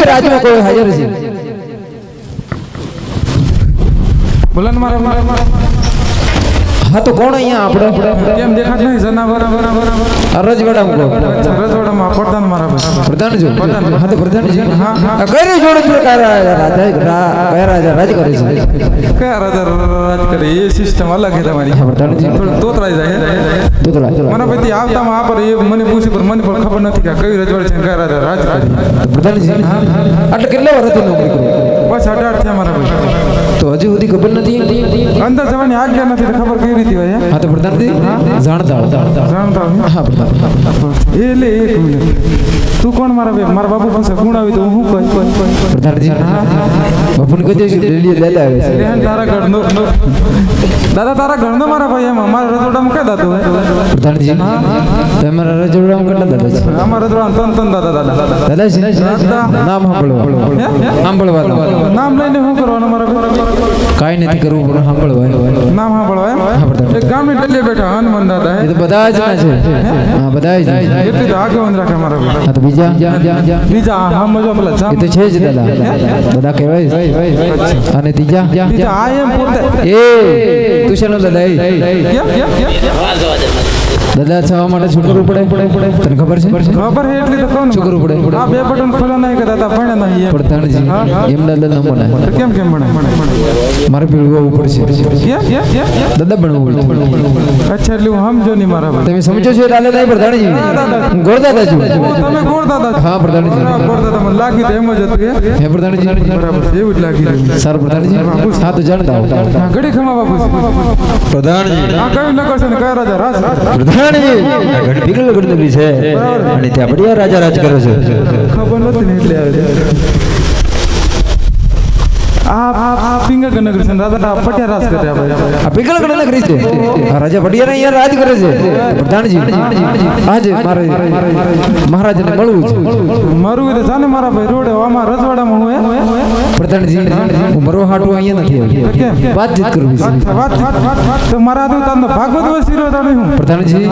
રાજમાં કોઈ હાજર છે બોલો ને મારા હા તો કોણ અહીંયા આપણે કેમ દેખાત નહીં જનાવર રજવાડામાં કો રજવાડામાં પ્રધાન મારા ભાઈ પ્રધાન જો હા તો પ્રધાન છે હા કઈ રે જોડે તો કયા રાજા રાજ કરે છે કયા રાજા રાજ કરે એ સિસ્ટમ અલગ છે તમારી પ્રધાનજી થોડું તોતરાઈ જાય તોતરા મને પછી આવતામાં આ પર એ મને પૂછી પર મને પણ ખબર નથી કે કઈ રજવાડ છે કયા રાજા રાજ કરી પ્રધાનજી એટલે કેટલા વર્ષથી નોકરી કરો બસ 18 થયા મારા ભાઈ તો હજી સુધી ખબર નથી અંદર જવાની આજ્ઞા નથી તો ખબર કેવી રીતે હોય હા તો પ્રધાનજી જાણતા જાણતા હા પ્રધાન એ લે એક મિનિટ તું કોણ મારા ભાઈ મારા બાપુ પાસે ગુણ આવી તો હું કહી પ્રધાનજી બાપુને કહી દઈશ દિલ્હી દાદા આવે છે રેહન તારા ઘરનો દાદા તારા ઘરનો મારા ભાઈ એમાં મારા રજવાડામાં કઈ દાદો હોય પ્રધાનજી તમારા રજવાડામાં કેટલા દાદા છે અમારા રજવાડા તન દાદા દાદા છે નામ સાંભળવા નામ લઈને શું કરવાનું મારા ભાઈ કાંઈ નથી કરવું પણ સાંભળવા નામ સાંભળવા એક ગામની ડલ્લે બેઠા હનુમાન દાદા એ તો બધા જ ના છે હા બધા જ એટલી તો આગેવાન રાખે મારા ભાઈ હા તો બીજા બીજા હા મજો પેલા એ તો છે જ દાદા કહેવાય અને ત્રીજા બીજા આ એમ પોતે એ તું શેનો દાદા કેમ દાદા થવા માટે શું કરવું પડે તને ખબર છે ખબર હે એટલી તો કહું શું કરવું પડે આ બે બટન ખોલા નહીં કે દાદા ભણ્યા નહીં પ્રધાનજી એમ દાદા ન ભણાય કેમ કેમ ભણે મારે ભેળવું પડશે કેમ દાદા ભણવું પડશે અચ્છા એટલે હું સમજો નહીં મારા ભાઈ તમે સમજો છો દાદા નહીં પ્રધાનજી હું ગોળ દાદા છું તમે કોણ દાદા હા પ્રધાનજી કોણ દાદા મને લાગી તો એમ જ હતું હે પ્રધાનજી બરાબર એવું જ લાગી સારું પ્રધાનજી હા તો જાણતા હા ઘડી ખમા બાપુ પ્રધાનજી આ કયું નકર છે ને કયા રાજા રાજ પ્રધાનજી ઘડી પીગળ ગણતરી છે અને ત્યાં બઢિયા રાજા રાજ કરે છે ખબર નથી ને એટલે આવે આ પિંગળ નગર છે દાદા પટિયા રાજ કરે આ પીગળ ગણતરી છે આ રાજા બઢિયા અહીંયા રાજ કરે છે પ્રધાનજી આજે મારે મહારાજને મળવું છે મારું એટલે જાને મારા ભાઈ રોડે આમાં રજવાડામાં હું પ્રધાનજી હું મરવા હાટું અહીંયા નથી આવ્યો વાતચીત કરવી છે વાત તો મારા તો તમને ભાગવત વસીરો તો નહીં હું પ્રધાનજી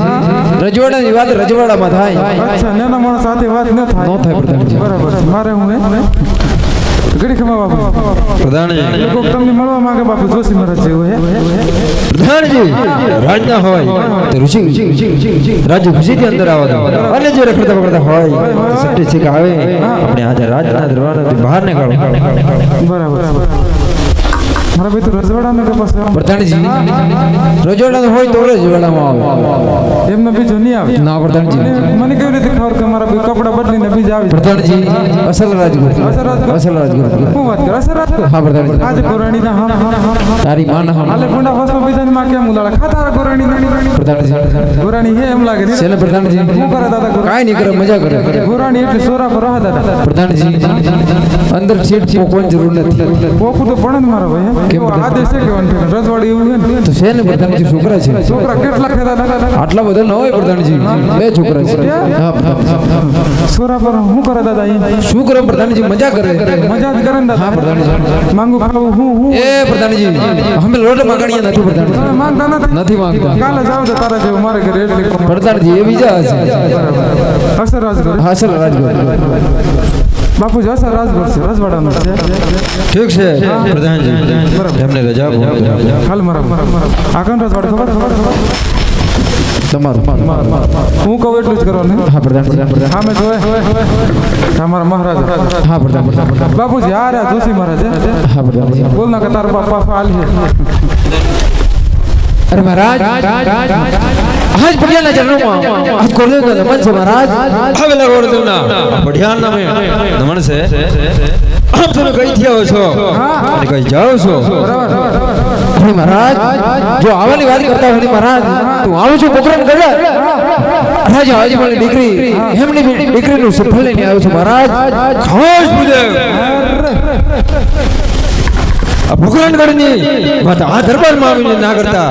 રજવાડાની વાત રજવાડામાં થાય અચ્છા નાના માણસ સાથે વાત ન થાય પ્રધાનજી બરાબર મારે હું ઘડી ખમા બાપુ પ્રધાનજી લોકો તમને મળવા માંગે બાપુ જોશી મહારાજ જેવું હે પ્રધાનજી રાજના હોય તો ઋષિ રાજુ ખુશીથી અંદર આવવા દો અને જો રખડતા પકડતા હોય તો સટ્ટે છે કે આવે આપણે આજે રાજના દરવાજાથી બહાર નીકળો બરાબર મારા ભાઈ તો રજવાડામાં કે પાસે પ્રધાનજી રજવાડા હોય તો રજવાડામાં આવે એમને બીજો નહીં આવે ના પ્રધાનજી મને કેવી રીતે ખબર કે મારા ભાઈ કપડા બદલીને બીજા આવી પ્રધાનજી અસલ રાજગુરુ અસલ રાજગુરુ હું વાત કર અસર રાત હા પ્રધાનજી આજે ગોરાણી ના હા તારી માં ના હાલે ગુંડા ફસવા બીજા માં કેમ ઉલાળા ખાતા ગોરાણી પ્રધાનજી ગોરાણી હે એમ લાગે ને છેલ્લે પ્રધાનજી શું કરે દાદા કાંઈ નહીં કરે મજા કરે ગોરાણી એટલે સોરા પર રહા દાદા પ્રધાનજી અંદર સીટ પોકવાની જરૂર નથી પોકું તો પડે ને મારા ભાઈ કેમ આદેશ છે કે રજવાડી એવું હે તો છે ને પ્રધાનજી છોકરા છે છોકરા કેટલા ખેતા દાદા આટલા બધા ન હોય પ્રધાનજી બે છોકરા છે હા પ્રધાનજી સોરા પર હું કરે દાદા અહીં શું કરે પ્રધાનજી મજા કરે મજા જ કરે ને દાદા હા પ્રધાનજી માંગુ ખાવું હું એ પ્રધાનજી અમે લોટ માંગણીયા નથી પ્રધાનજી માંગતા નથી માંગતા કાલે જાવ તો તારા જેવું મારે ઘરે એટલે પ્રધાનજી એ બીજા હશે અસર રાજગુરુ હા સર રાજગુરુ બાપુ જ અસર રાજગુરુ છે રજવાડાનો છે ઠીક છે પ્રધાનજી એમને રજા હાલ મારા આગળ રજવાડ ખબર તમારું હું કહું એટલું જ કરવાનું હા પ્રધાનજી હા મેં જોયે તમારા મહારાજ હા પ્રધાનજી બાપુજી આ રહ્યા જોશી મહારાજ હા પ્રધાનજી બોલ ના કે તારા બાપા આલી અરે મહારાજ આજ બઢિયાના ચરણોમાં આજ ગોરદેવના નમન છે મહારાજ આવેલા ગોરદેવના બઢિયાના નામે નમન છે આપ તમે કઈ થયા છો અને કઈ જાઓ છો અરે મહારાજ જો આવવાની વાત કરતા હોય મહારાજ તું આવું છું પોકરણ કરે રાજ આજે મારી દીકરી એમની દીકરીનું સફળ લઈને આવ્યો છું મહારાજ ખાસ પૂજે આ પોકરણ ગઢની વાત આ દરબારમાં આવીને ના કરતા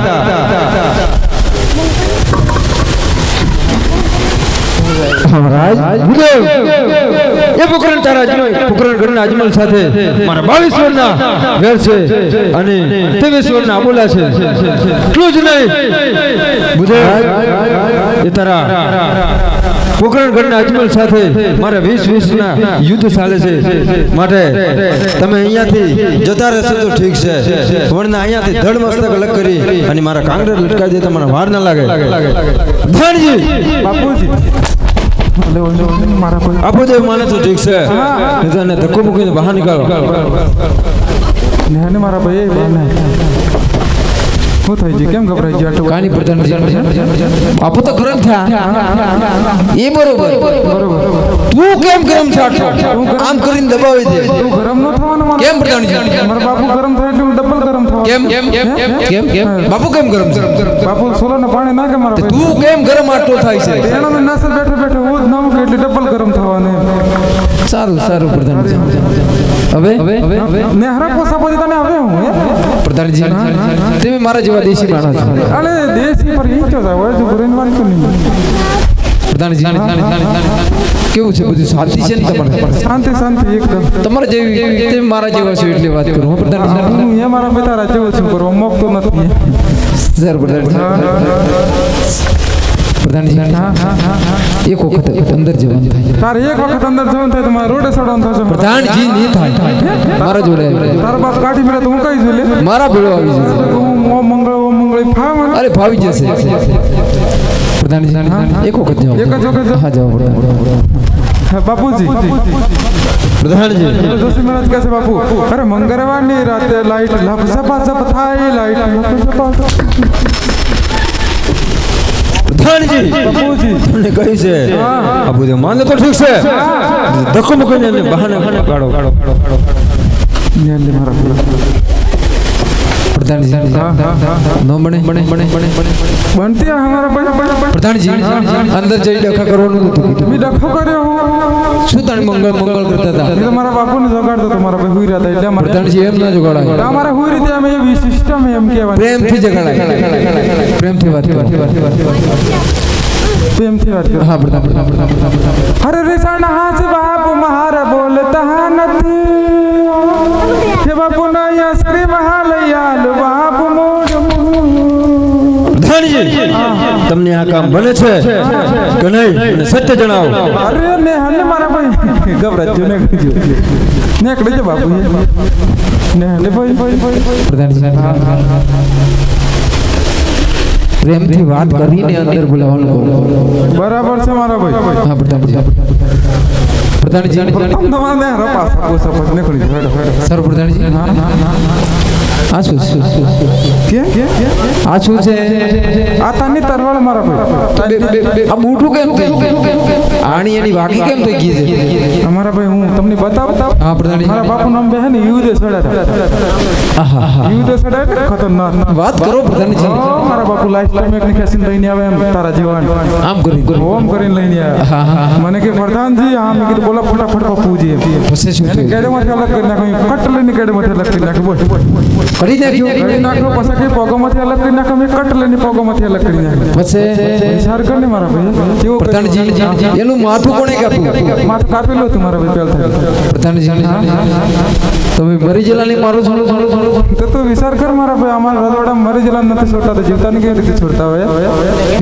મહારાજ એ પોકરણ તારા પોકરણ ગઢના અજમલ સાથે મારા 22 વર્ષના વેર છે અને 23 વર્ષના બોલા છે એટલું જ નહીં બુધે એ તારા પોકરણગઢના અજમલ સાથે મારે 20 ના યુદ્ધ ચાલે છે માટે તમે અહીંયાથી જતા રહેશો તો ઠીક છે વરના અહીંયાથી ધડ મસ્તક અલગ કરી અને મારા કાંગરે લટકાવી દે તો મને વાર ના લાગે ધણજી બાપુજી મારા કોઈ આપો દેવ માને તો ઠીક છે નહીં તો એને ધક્કો મૂકીને બહાર નીકાળો ને મારા ભાઈ બને હું થઈ ગયું કેમ ગભરાઈ ગયો આટલું કાની પ્રધાનજી આપો તો ગરમ થયા એ બરોબર તું કેમ ગરમ થાશો આમ કરીને દબાવી દે તું ગરમ ન થવાનો મારા કેમ પ્રધાનજી મારા બાપુ ગરમ થાય એટલે હું ડબલ ગરમ થવાનો કેમ બાપુ કેમ ગરમ છે બાપુ સોલાના પાણી નાખે મારા ભાઈ તું કેમ ગરમ આટલો થાય છે એનો મેં નસે બેઠો બેઠો હું જ નામ એટલે ડબલ ગરમ થવાનું સારું પ્રધાનજી હવે ને હરા પોસા પોતે તને હવે હું પ્રધાનજી તમે મારા જેવા દેશી માણસ છો અરે દેશી પર ઈચ્છો જાય હોય જો ગુરેન વાત તો નહીં પ્રધાનજી કેવું છે બધું શાંતિ છે ને તમારે શાંતિ એકદમ તમારા જેવી તમે મારા જેવા છો એટલે વાત કરું હું પ્રધાનજી હું એ મારા બેટા જેવો છું કરવા મોકતો નથી સર પ્રધાનજી એક વખત અંદર જવાનું થાય તારે એક વખત અંદર જવાનું થાય તો મારે રોડે સડવાનું થશે પ્રધાનજી નહીં થાય મારા જોડે તારા બાપ કાઢી મેળે તો હું કઈ જોઈ લે મારા ભેળો આવી જશે હું ઓ મંગળ ફાવ અરે ભાવી જશે પ્રધાનજી એક વખત જાઓ એક જ વખત હા જાઓ બાપુજી પ્રધાનજી જોશી મહારાજ કહે છે બાપુ અરે મંગળવારની રાતે લાઈટ લપ ઝપ થાય લાઈટ પ્રધાનજી બાપુજી તમને કહી છે આ બધું માને તો ઠીક છે ધક્કો મૂકીને એને બહાને કાઢો લે મારા પ્રધાનજી નો બને બનતી હમારા ભાઈ પ્રધાનજી અંદર જઈ ડખા કરવાનું નતું કીધું મેં ડખો કર્યો શું તને મંગળ કરતા હતા એ તો મારા બાપુને જગાડતો તો મારા ભાઈ હુઈ રહ્યા હતા એટલે અમારે પ્રધાનજી એમ ના જોગાડાય અમારા હુઈ રીતે અમે એવી સિસ્ટમ એમ કહેવાય પ્રેમથી જગાડાય પ્રેમથી વાત કરો પ્રેમથી વાત કરો હા પ્રધાન અરે રેસાણ હાથ બાપ મારા બોલતા નથી કે બાપુ ના યશ્રી મહાલયાલ બાપ મોડ પ્રધાનજી તમને આ કામ બને છે કે નહીં મને સત્ય જણાવો અરે ને હને મારા ભાઈ ગભરાજો ને કીજો ને કીજો બાપુ ને હને ભાઈ પ્રધાનજી પ્રેમથી વાત કરીને અંદર બોલાવવાનું બરાબર છે મારા ભાઈ હા પ્રધાનજી પ્રધાનજી તમને રપા સપોસ નીકળી સર પ્રધાનજી આ શું કે આ શું છે આ તાની તરવાળ મારા ભાઈ આ મોઢું કેમ થઈ આણી એની વાકી કેમ થઈ ગઈ છે અમારા ભાઈ હું તમને બતાવું હા પ્રધાનજી મારા બાપુ નામ બે હે ને યુદે સડા આહા યુદે સડા એટલે ખતરનાક વાત કરો પ્રધાનજી મારા બાપુ લાઈફ ટાઈમ એકની ખેસીને લઈને આવે એમ તારા જીવન આમ કરી ઓમ કરીને લઈને આવે હા હા મને કે પ્રધાનજી હા મેં કીધું બોલા ફટાફટ બાપુજી પછી શું એને કેડે માંથી અલગ કરી નાખો કટ લઈને કેડે માંથી અલગ કરી નાખો બોલ કરી નાખ્યું કરી નાખો પછી કે પગોમાંથી અલગ કરી નાખો મેં કટ લઈને પગોમાંથી અલગ કરી નાખો પછી વિચાર કર ને મારા ભાઈ કેવો પ્રધાનજી એનું માથું કોણે કાપ્યું માથું કાપેલું હતું મારા ભાઈ પહેલ થાય પ્રધાનજી તમે મરી જલાની મારો છો તો તું વિચાર કર મારા ભાઈ અમારા રજવાડા મરી જલા નથી છોડતા તો જીવતાને કેવી રીતે છોડતા હોય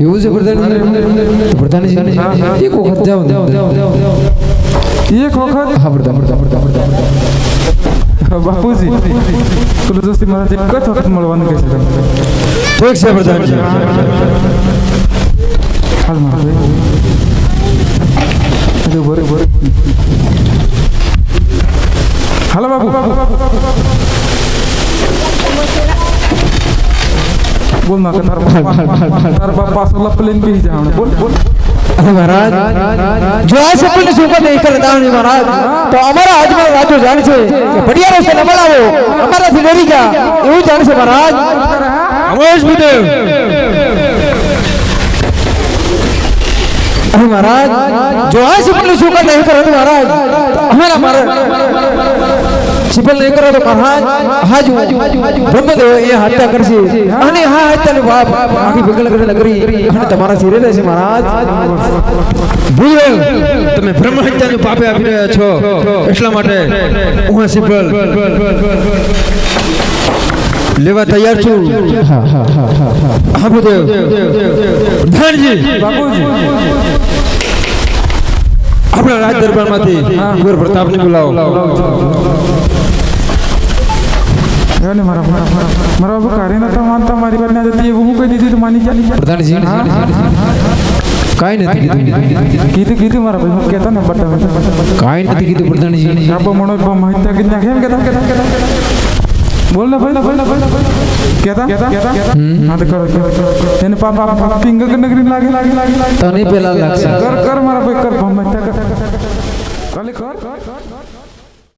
એવું છે પ્રધાનજી એક વખત જાઓ ને એક વખત હા પ્રધાન બાપુજી તુલસી મહારાજ એક જ વખત મળવાનું કહે છે ઠીક છે પ્રધાનજી હાલ મારા ભાઈ બરોબર હાલો બાપુ બોલ ના કે તારા બાપ પાછો લપ લઈને બેસી જા બોલ મહારાજ જો આ સપને સુખ નહીં કરતા મહારાજ તો અમારા આજમાં રાજો જાણે છે કે પડિયારો છે ન બોલાવો અમારાથી ડરી ગયા એવું જાણે છે મહારાજ અમોશ બુદેવ અરે મહારાજ જો આ સપને સુખ નહીં કરતા મહારાજ અમારા સિપલ નહીં કરો તો મહારાજ હાજુ બ્રહ્મદેવ એ હત્યા કરશે અને હા હત્યાનો બાપ આખી વિકલગઢ નગરી અને તમારા સિરે રહેશે મહારાજ ભૂલ તમે બ્રહ્મ હત્યાનું પાપે આપી રહ્યા છો એટલા માટે હું સિપલ લેવા તૈયાર છું હા ભૂદેવ પ્રધાનજી બાપુજી આપણા રાજ દરબારમાંથી કુંવર પ્રતાપને બોલાવો. એને મારા બાબુ કાર્ય નતા માનતા મારી વાત ના જતી એવું હું કહી દીધું તો માની ચાલી પ્રધાનજી કાંઈ નથી કીધું. કીધું મારા ભાઈ હું કહેતા ને બતાવે કાંઈ નથી કીધું પ્રધાનજી. આપો મણો માહિતી કે કેમ કહેતા બોલ ને ભાઈ કહેતા હા તો કરો એને પાપા પિંગ નગરી લાગે તને પેલા લાગશે. કર મારા ભાઈ કર માહિતી કર